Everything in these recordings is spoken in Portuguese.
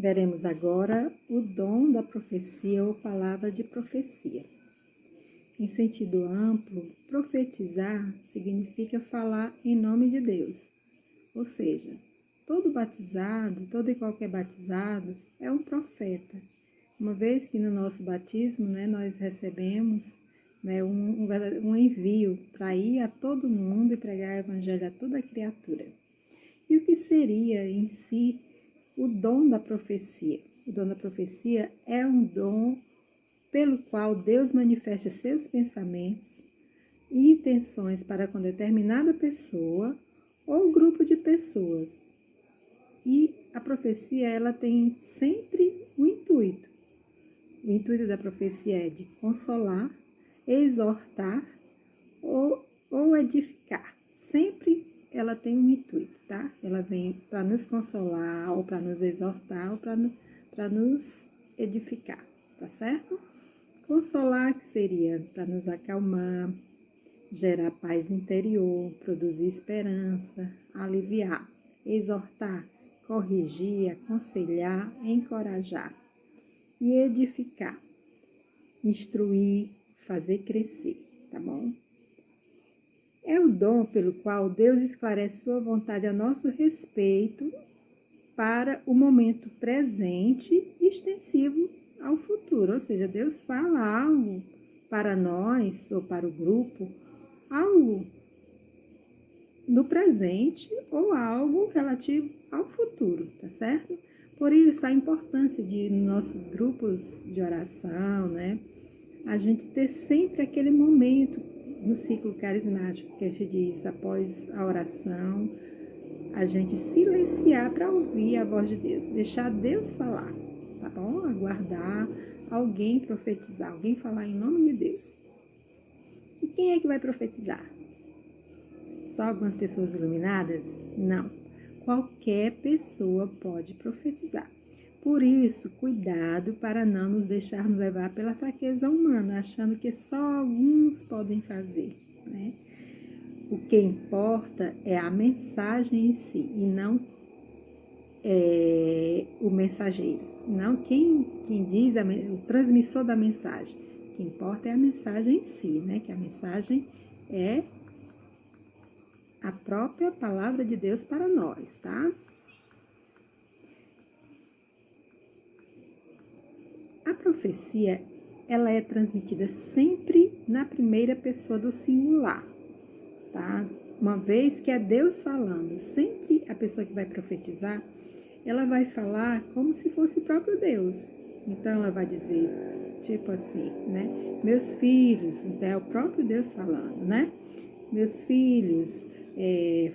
Veremos agora o dom da profecia ou palavra de profecia. Em sentido amplo, profetizar significa falar em nome de Deus. Ou seja, todo batizado, todo e qualquer batizado é um profeta. Uma vez que no nosso batismo, nós recebemos um envio para ir a todo mundo e pregar o evangelho a toda criatura. E o que seria em si o dom da profecia? O dom da profecia é um dom pelo qual Deus manifesta seus pensamentos e intenções para com determinada pessoa ou grupo de pessoas. E a profecia, ela tem sempre um intuito. O intuito da profecia é de consolar, exortar ou edificar. Sempre ela tem um intuito, tá? Ela vem para nos consolar, ou para nos exortar, ou para nos edificar, tá certo? Consolar, que seria para nos acalmar, gerar paz interior, produzir esperança, aliviar, exortar, corrigir, aconselhar, encorajar. E edificar, instruir, fazer crescer, tá bom? É o dom pelo qual Deus esclarece sua vontade a nosso respeito para o momento presente e extensivo ao futuro. Ou seja, Deus fala algo para nós ou para o grupo, algo do presente ou algo relativo ao futuro, tá certo? Por isso, a importância de nossos grupos de oração, a gente ter sempre aquele momento no ciclo carismático que a gente diz, após a oração, a gente silenciar para ouvir a voz de Deus, deixar Deus falar, tá bom? Aguardar alguém profetizar, alguém falar em nome de Deus. E quem é que vai profetizar? Só algumas pessoas iluminadas? Não. Qualquer pessoa pode profetizar. Por isso, cuidado para não nos deixarmos levar pela fraqueza humana, achando que só alguns podem fazer, O que importa é a mensagem em si e não o mensageiro. Não quem diz, o transmissor da mensagem. O que importa é a mensagem em si, Que a mensagem é a própria palavra de Deus para nós, tá? A profecia, ela é transmitida sempre na primeira pessoa do singular, tá? Uma vez que é Deus falando, sempre a pessoa que vai profetizar, ela vai falar como se fosse o próprio Deus. Então, ela vai dizer, tipo assim, Meus filhos, então é o próprio Deus falando, Meus filhos,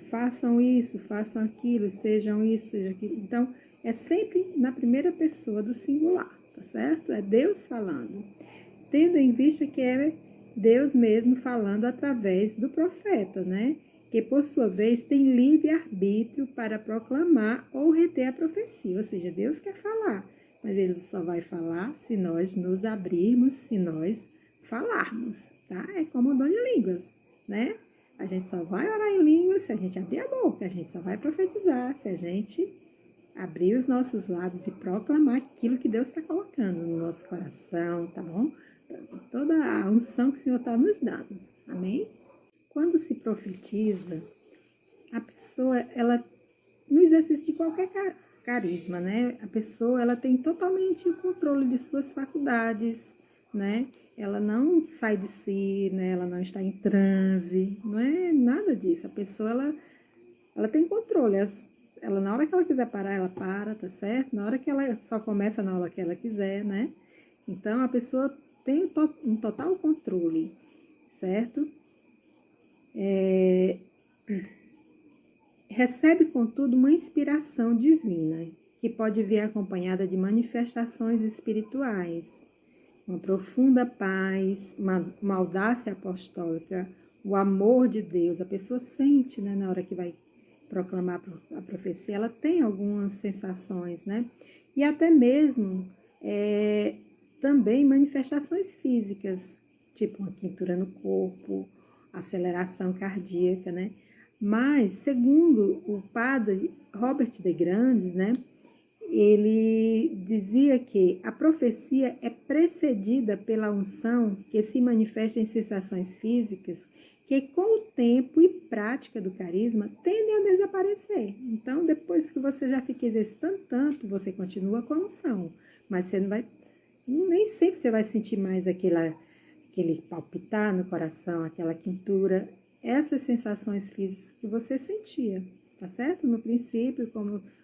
façam isso, façam aquilo, sejam isso, sejam aquilo. Então, é sempre na primeira pessoa do singular, tá certo? É Deus falando. Tendo em vista que é Deus mesmo falando através do profeta, Que, por sua vez, tem livre-arbítrio para proclamar ou reter a profecia. Ou seja, Deus quer falar, mas Ele só vai falar se nós nos abrirmos, se nós falarmos, tá? É como o dom de línguas, A gente só vai orar em línguas se a gente abrir a boca, a gente só vai profetizar se a gente abrir os nossos lábios e proclamar aquilo que Deus está colocando no nosso coração, tá bom? Toda a unção que o Senhor está nos dando, amém? Quando se profetiza, a pessoa, ela no exercício de qualquer carisma, A pessoa, ela tem totalmente o controle de suas faculdades, Ela não sai de si, Ela não está em transe, não é nada disso. A pessoa, ela tem controle. Ela, na hora que ela quiser parar, ela para, tá certo? Na hora que ela só começa na hora que ela quiser, Então, a pessoa tem um total controle, certo? Recebe, contudo, uma inspiração divina, que pode vir acompanhada de manifestações espirituais, uma profunda paz, uma audácia apostólica, o amor de Deus. A pessoa sente, na hora que vai proclamar a profecia, ela tem algumas sensações, E até mesmo também manifestações físicas, tipo uma quentura no corpo, aceleração cardíaca, Mas, segundo o padre Robert de Grande, ele dizia que a profecia é precedida pela unção que se manifesta em sensações físicas que com o tempo e prática do carisma tendem a desaparecer. Então, depois que você já fica exercitando tanto, você continua com a unção, mas você não vai, nem sempre você vai sentir mais aquele palpitar no coração, aquela quentura, essas sensações físicas que você sentia, tá certo? No princípio,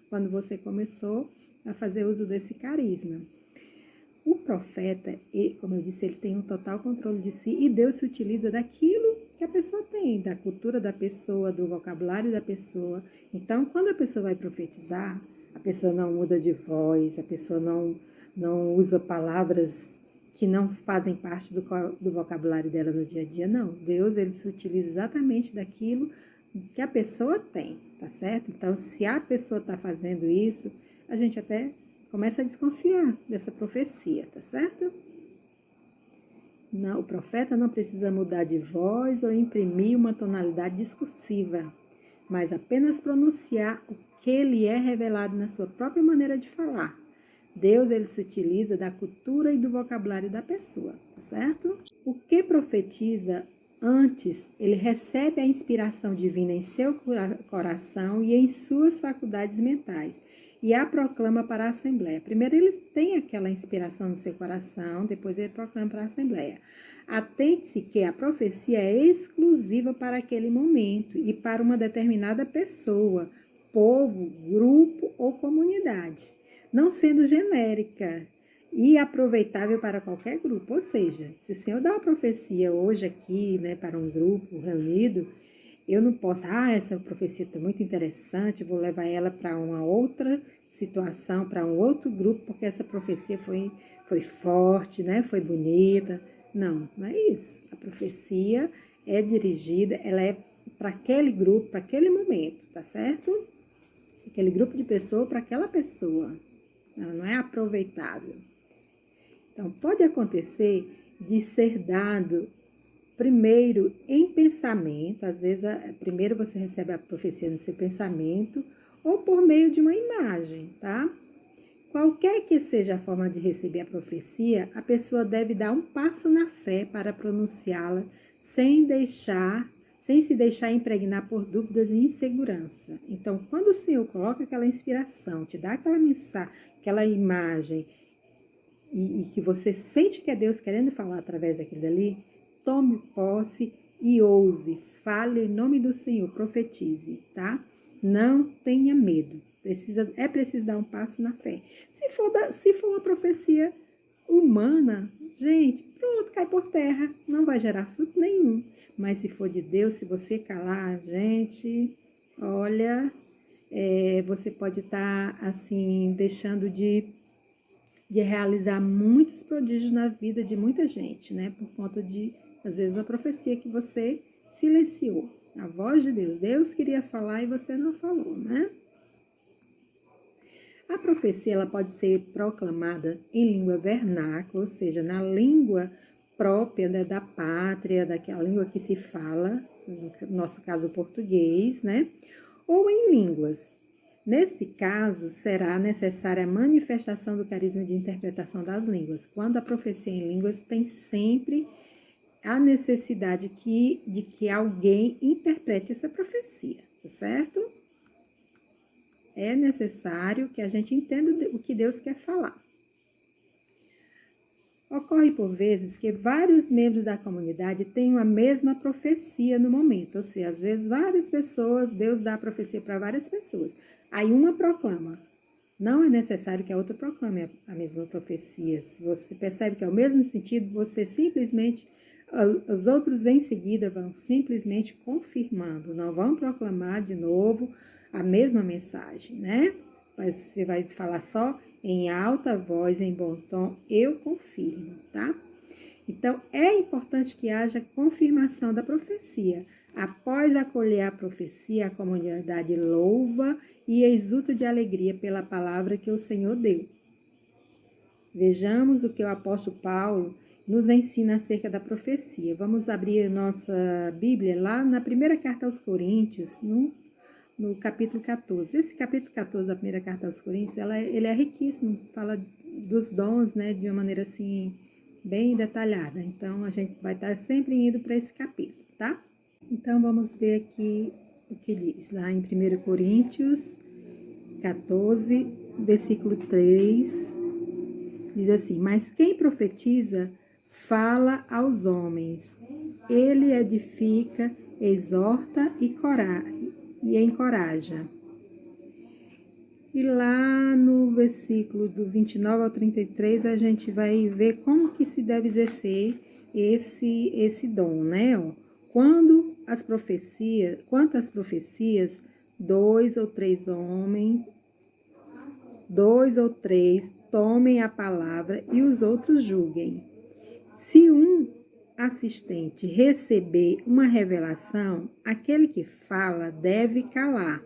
quando você começou a fazer uso desse carisma. O profeta, como eu disse, ele tem um total controle de si e Deus se utiliza daquilo que a pessoa tem, da cultura da pessoa, do vocabulário da pessoa. Então, quando a pessoa vai profetizar, a pessoa não muda de voz, a pessoa não usa palavras que não fazem parte do vocabulário dela no dia a dia, não. Deus, ele se utiliza exatamente daquilo que a pessoa tem, tá certo? Então, se a pessoa está fazendo isso, a gente até começa a desconfiar dessa profecia, tá certo? Não, o profeta não precisa mudar de voz ou imprimir uma tonalidade discursiva, mas apenas pronunciar o que lhe é revelado na sua própria maneira de falar. Deus, ele se utiliza da cultura e do vocabulário da pessoa, tá certo? O que profetiza antes, ele recebe a inspiração divina em seu coração e em suas faculdades mentais e a proclama para a Assembleia. Primeiro ele tem aquela inspiração no seu coração, depois ele proclama para a Assembleia. Atente-se que a profecia é exclusiva para aquele momento e para uma determinada pessoa, povo, grupo ou comunidade, não sendo genérica e aproveitável para qualquer grupo. Ou seja, se o Senhor dá uma profecia hoje aqui, né, para um grupo reunido, eu não posso, essa profecia está muito interessante, vou levar ela para uma outra situação, para um outro grupo, porque essa profecia foi forte, né, foi bonita. Não, não é isso. A profecia é dirigida, ela é para aquele grupo, para aquele momento, tá certo? Aquele grupo de pessoas para aquela pessoa. Ela não é aproveitável. Então, pode acontecer de ser dado primeiro em pensamento, às vezes primeiro você recebe a profecia no seu pensamento, ou por meio de uma imagem, tá? Qualquer que seja a forma de receber a profecia, a pessoa deve dar um passo na fé para pronunciá-la sem se deixar impregnar por dúvidas e insegurança. Então, quando o Senhor coloca aquela inspiração, te dá aquela mensagem, aquela imagem, e que você sente que é Deus querendo falar através daquilo dali, tome posse e ouse, fale em nome do Senhor, profetize, tá? Não tenha medo, é preciso dar um passo na fé. Se for uma profecia humana, gente, pronto, cai por terra, não vai gerar fruto nenhum. Mas se for de Deus, se você calar, gente, olha, você pode estar, assim, deixando de realizar muitos prodígios na vida de muita gente, né? Por conta de, às vezes, uma profecia que você silenciou. A voz de Deus. Deus queria falar e você não falou, né? A profecia, ela pode ser proclamada em língua vernácula, ou seja, na língua própria, né, da pátria, daquela língua que se fala, no nosso caso, o português, né? Ou em línguas. Nesse caso, será necessária a manifestação do carisma de interpretação das línguas. Quando a profecia em línguas tem sempre a necessidade de que alguém interprete essa profecia, tá certo? É necessário que a gente entenda o que Deus quer falar. Ocorre por vezes que vários membros da comunidade tenham a mesma profecia no momento, ou seja, às vezes várias pessoas, Deus dá a profecia para várias pessoas. Aí uma proclama. Não é necessário que a outra proclame a mesma profecia. Se você percebe que é o mesmo sentido, você simplesmente, os outros em seguida vão simplesmente confirmando, não vão proclamar de novo a mesma mensagem, né? Mas você vai falar só em alta voz, em bom tom, eu confirmo, tá? Então, é importante que haja confirmação da profecia. Após acolher a profecia, a comunidade louva e exulta de alegria pela palavra que o Senhor deu. Vejamos o que o apóstolo Paulo nos ensina acerca da profecia. Vamos abrir nossa Bíblia lá na primeira carta aos Coríntios, no no capítulo 14. Esse capítulo 14 da primeira carta aos Coríntios, ele é riquíssimo, fala dos dons, né, de uma maneira assim, bem detalhada. Então, a gente vai estar sempre indo para esse capítulo, tá? Então, vamos ver aqui o que diz lá em 1 Coríntios 14, versículo 3, diz assim: mas quem profetiza fala aos homens, ele edifica, exorta e encoraja. E lá no versículo do 29 ao 33, a gente vai ver como que se deve exercer esse dom, né? Quanto às profecias, dois ou três tomem a palavra e os outros julguem. Se um assistente receber uma revelação, aquele que fala deve calar.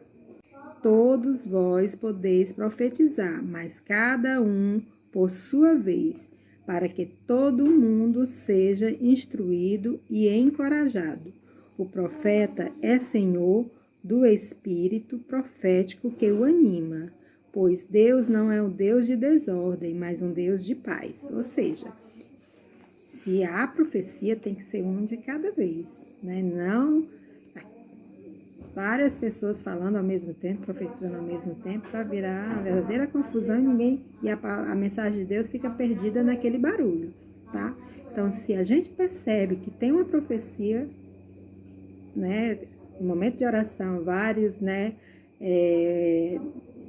Todos vós podeis profetizar, mas cada um por sua vez, para que todo mundo seja instruído e encorajado. O profeta é senhor do espírito profético que o anima, pois Deus não é um Deus de desordem, mas um Deus de paz. Ou seja, se há profecia, tem que ser um de cada vez, né? Não várias pessoas falando ao mesmo tempo, profetizando ao mesmo tempo, para virar uma verdadeira confusão e a mensagem de Deus fica perdida naquele barulho, tá? Então, se a gente percebe que tem uma profecia, né, no momento de oração, vários, né,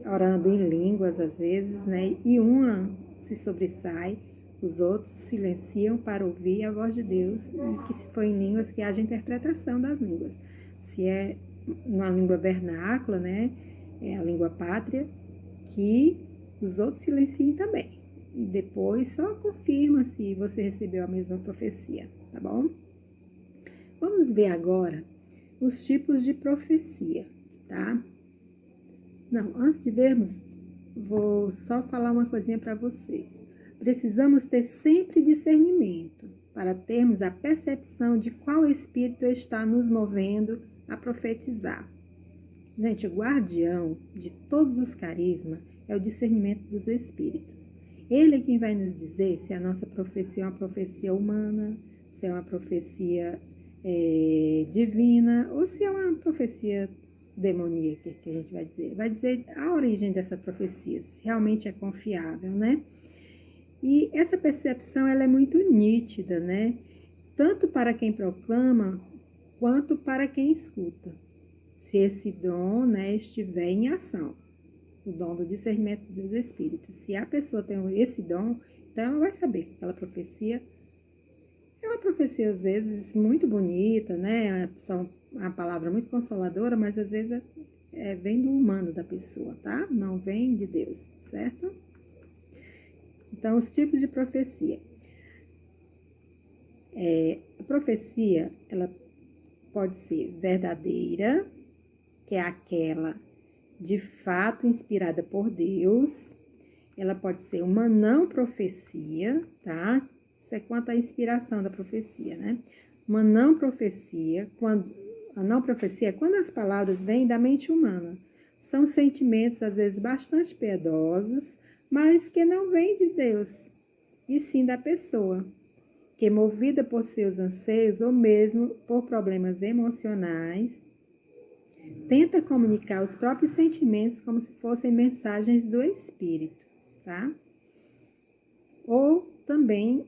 orando em línguas às vezes, né, e uma se sobressai, os outros silenciam para ouvir a voz de Deus, e que se for em línguas, que haja interpretação das línguas. Se é uma língua vernácula, né, é a língua pátria, que os outros silenciem também. E depois só confirma se você recebeu a mesma profecia, tá bom? Vamos ver agora os tipos de profecia, tá? Não, antes de vermos, vou só falar uma coisinha para vocês. Precisamos ter sempre discernimento para termos a percepção de qual espírito está nos movendo a profetizar. Gente, o guardião de todos os carismas é o discernimento dos espíritos. Ele é quem vai nos dizer se a nossa profecia é uma profecia humana, se é uma profecia divina ou se é uma profecia demoníaca, que a gente vai dizer. Vai dizer a origem dessa profecia, se realmente é confiável, né? E essa percepção, ela é muito nítida, né? Tanto para quem proclama, quanto para quem escuta. Se esse dom, né, estiver em ação, o dom do discernimento dos espíritos. Se a pessoa tem esse dom, então ela vai saber que aquela profecia é uma profecia, às vezes, muito bonita, né? São uma palavra muito consoladora, mas às vezes vem do humano da pessoa, tá? Não vem de Deus, certo? Então, os tipos de profecia. A profecia, ela pode ser verdadeira, que é aquela de fato inspirada por Deus. Ela pode ser uma não profecia, tá? Isso é quanto à inspiração da profecia, né? Uma não profecia, a não profecia é quando as palavras vêm da mente humana. São sentimentos, às vezes, bastante piedosos, mas que não vêm de Deus, e sim da pessoa, que movida por seus anseios ou mesmo por problemas emocionais, tenta comunicar os próprios sentimentos como se fossem mensagens do espírito, tá? Ou também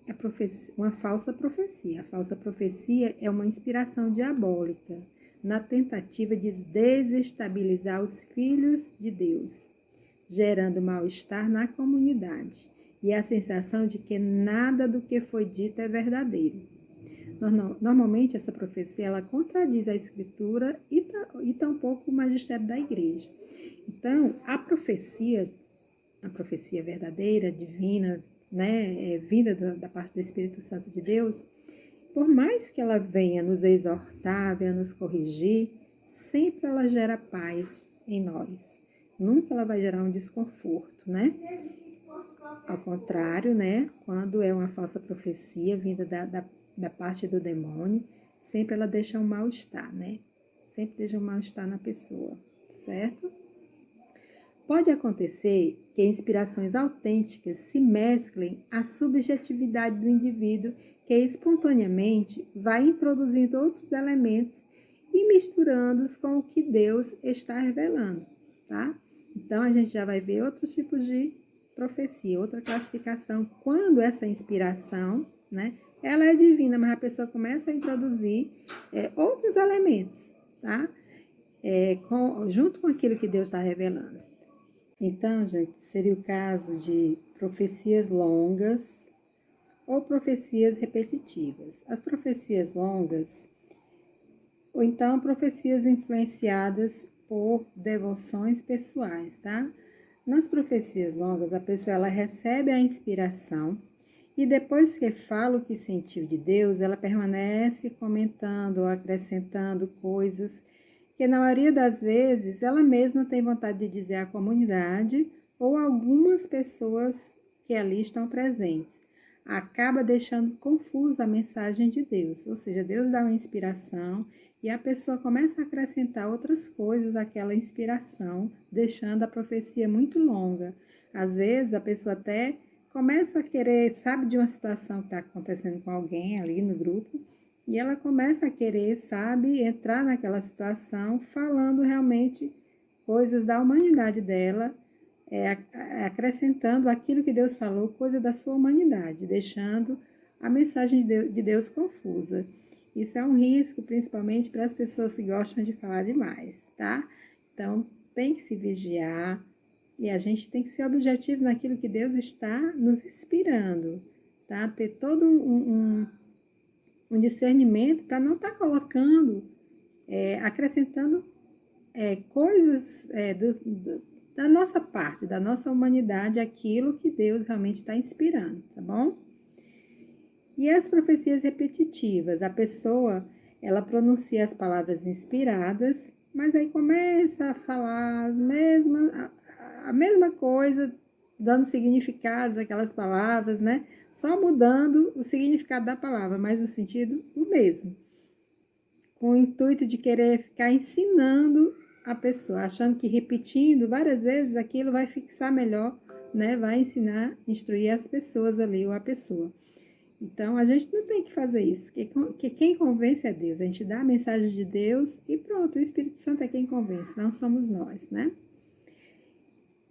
uma falsa profecia. A falsa profecia é uma inspiração diabólica na tentativa de desestabilizar os filhos de Deus, gerando mal-estar na comunidade e a sensação de que nada do que foi dito é verdadeiro. Normalmente, essa profecia ela contradiz a Escritura e tampouco o magistério da Igreja. Então, a profecia verdadeira, divina, né, vinda da parte do Espírito Santo de Deus, por mais que ela venha nos exortar, venha nos corrigir, sempre ela gera paz em nós. Nunca ela vai gerar um desconforto, né? Ao contrário, né, quando é uma falsa profecia vinda da parte do demônio, sempre ela deixa um mal-estar, né? Sempre deixa um mal-estar na pessoa, certo? Pode acontecer que inspirações autênticas se mesclem à subjetividade do indivíduo, que espontaneamente vai introduzindo outros elementos e misturando-os com o que Deus está revelando, tá? Então, a gente já vai ver outros tipos de profecia, outra classificação, quando essa inspiração, né, ela é divina, mas a pessoa começa a introduzir outros elementos, tá? Junto com aquilo que Deus está revelando. Então, gente, seria o caso de profecias longas ou profecias repetitivas. As profecias longas, ou então profecias influenciadas por devoções pessoais, tá? Nas profecias longas, a pessoa ela recebe a inspiração e depois que fala o que sentiu de Deus, ela permanece comentando ou acrescentando coisas que na maioria das vezes ela mesma tem vontade de dizer à comunidade ou algumas pessoas que ali estão presentes. Acaba deixando confusa a mensagem de Deus, ou seja, Deus dá uma inspiração e a pessoa começa a acrescentar outras coisas àquela inspiração, deixando a profecia muito longa. Às vezes a pessoa até começa a querer, sabe de uma situação que está acontecendo com alguém ali no grupo, e ela começa a querer, sabe, entrar naquela situação falando realmente coisas da humanidade dela, acrescentando aquilo que Deus falou, coisa da sua humanidade, deixando a mensagem de Deus confusa. Isso é um risco, principalmente para as pessoas que gostam de falar demais, tá? Então, tem que se vigiar e a gente tem que ser objetivo naquilo que Deus está nos inspirando, tá? Ter todo um discernimento para não estar colocando, acrescentando coisas da nossa parte, da nossa humanidade, aquilo que Deus realmente está inspirando, tá bom? E as profecias repetitivas, a pessoa, ela pronuncia as palavras inspiradas, mas aí começa a falar a mesma coisa, dando significados àquelas palavras, né? Só mudando o significado da palavra, mas o sentido o mesmo. Com o intuito de querer ficar ensinando a pessoa, achando que repetindo várias vezes aquilo vai fixar melhor, né? Vai ensinar, instruir as pessoas ali ou a pessoa. Então, a gente não tem que fazer isso, que quem convence é Deus. A gente dá a mensagem de Deus e pronto, o Espírito Santo é quem convence, não somos nós, né?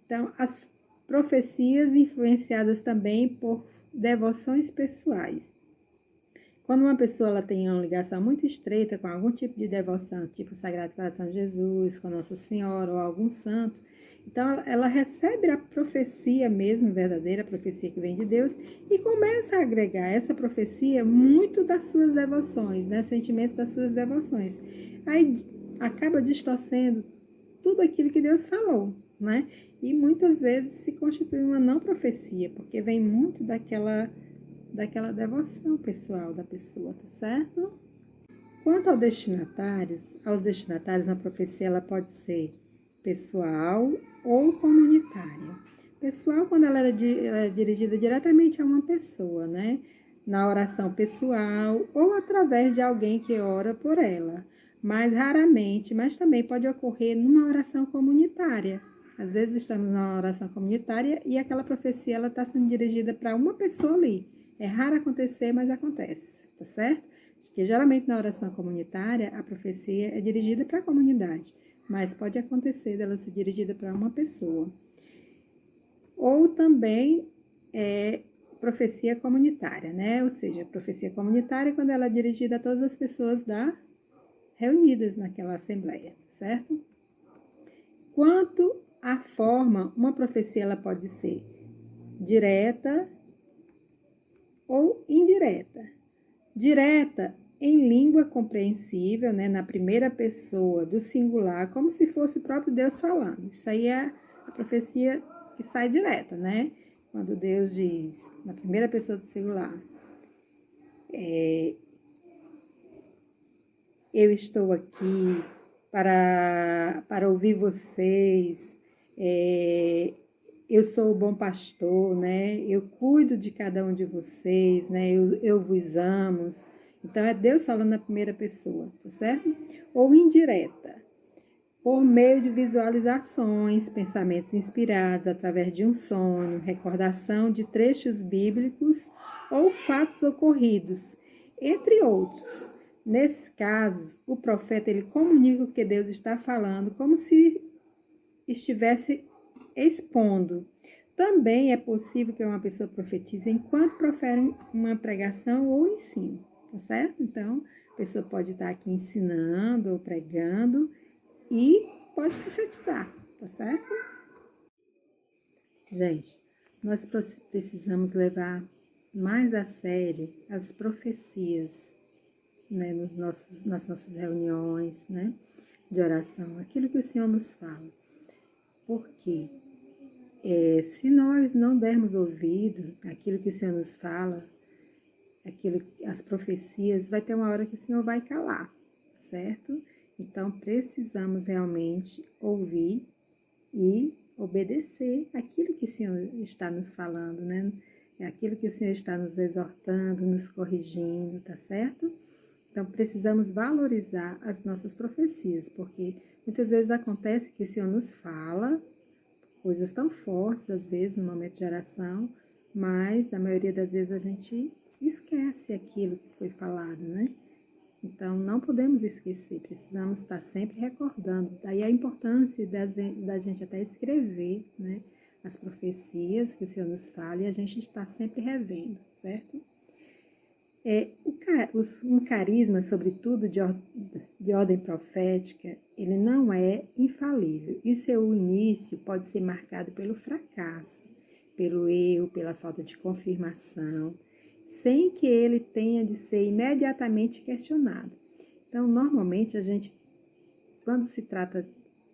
Então, as profecias influenciadas também por devoções pessoais. Quando uma pessoa ela tem uma ligação muito estreita com algum tipo de devoção, tipo o Sagrado Coração de Jesus, com Nossa Senhora ou algum santo, então ela recebe a profecia mesmo, verdadeira profecia que vem de Deus, e começa a agregar essa profecia muito das suas devoções, né, sentimentos das suas devoções. Aí acaba distorcendo tudo aquilo que Deus falou, né? E muitas vezes se constitui uma não profecia, porque vem muito daquela devoção pessoal da pessoa, tá certo? Quanto aos destinatários, na profecia ela pode ser pessoal ou comunitária. Pessoal, quando ela é dirigida diretamente a uma pessoa, né? Na oração pessoal ou através de alguém que ora por ela. Mais raramente, mas também pode ocorrer numa oração comunitária. Às vezes estamos numa oração comunitária e aquela profecia ela está sendo dirigida para uma pessoa ali. É raro acontecer, mas acontece, tá certo? Porque geralmente na oração comunitária a profecia é dirigida para a comunidade, mas pode acontecer dela ser dirigida para uma pessoa. Ou também profecia comunitária, né? Ou seja, profecia comunitária quando ela é dirigida a todas as pessoas reunidas naquela assembleia, certo? Quanto à forma, uma profecia ela pode ser direta ou indireta. Direta em língua compreensível, né, na primeira pessoa do singular, como se fosse o próprio Deus falando. Isso aí é a profecia que sai direta, né? Quando Deus diz, na primeira pessoa do singular, eu estou aqui para ouvir vocês, eu sou o bom pastor, né? Eu cuido de cada um de vocês, né? Eu vos amo. Então, é Deus falando na primeira pessoa, tá certo? Ou indireta. por meio de visualizações, pensamentos inspirados através de um sonho, recordação de trechos bíblicos ou fatos ocorridos, entre outros. Nesses casos, o profeta ele comunica o que Deus está falando como se estivesse expondo. Também é possível que uma pessoa profetize enquanto profere uma pregação ou ensino, tá certo? Então, a pessoa pode estar aqui ensinando ou pregando e pode profetizar, tá certo? Gente, nós precisamos levar mais a sério as profecias, né, nas nossas reuniões, né, de oração, aquilo que o Senhor nos fala. Porque se nós não dermos ouvido àquilo que o Senhor nos fala, as profecias, vai ter uma hora que o Senhor vai calar, certo? Então, precisamos realmente ouvir e obedecer aquilo que o Senhor está nos falando, né? É aquilo que o Senhor está nos exortando, nos corrigindo, tá certo? Então, precisamos valorizar as nossas profecias, porque muitas vezes acontece que o Senhor nos fala coisas tão fortes, às vezes, no momento de oração, mas, na maioria das vezes, a gente esquece aquilo que foi falado, né? Então, não podemos esquecer, precisamos estar sempre recordando. Daí a importância da gente até escrever, né, as profecias que o Senhor nos fala e a gente está sempre revendo, certo? Um carisma, sobretudo de ordem profética, ele não é infalível e seu início pode ser marcado pelo fracasso, pelo erro, pela falta de confirmação, sem que ele tenha de ser imediatamente questionado. Então, normalmente, a gente, quando se trata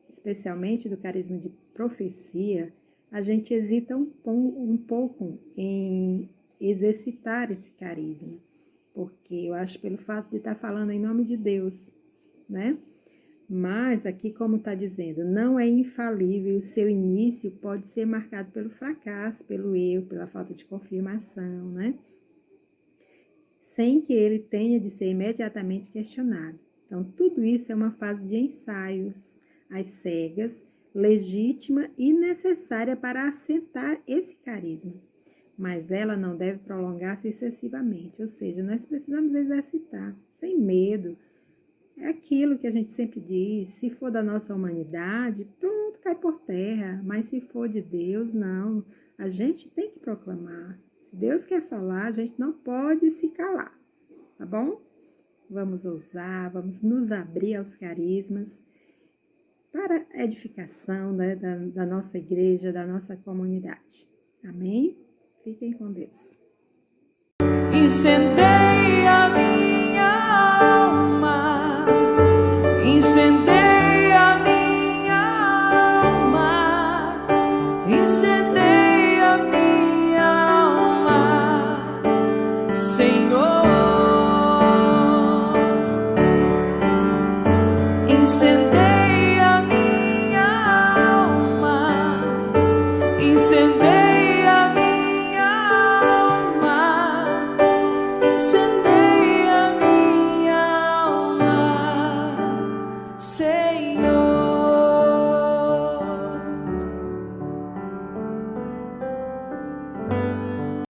especialmente do carisma de profecia, a gente hesita um pouco em exercitar esse carisma, porque eu acho pelo fato de estar falando em nome de Deus, né? Mas aqui, como está dizendo, não é infalível, o seu início pode ser marcado pelo fracasso, pelo erro, pela falta de confirmação, né? Sem que ele tenha de ser imediatamente questionado. Então, tudo isso é uma fase de ensaios às cegas, legítima e necessária para assentar esse carisma, mas ela não deve prolongar-se excessivamente, ou seja, nós precisamos exercitar, sem medo. É aquilo que a gente sempre diz, se for da nossa humanidade, pronto, cai por terra, mas se for de Deus, não, a gente tem que proclamar. Se Deus quer falar, a gente não pode se calar, tá bom? Vamos ousar, vamos nos abrir aos carismas para a edificação, né, da nossa igreja, da nossa comunidade. Amém? Fiquem com Deus. Incendeia minha alma, incendeia minha alma, incendeia minha alma, Senhor. Incendeia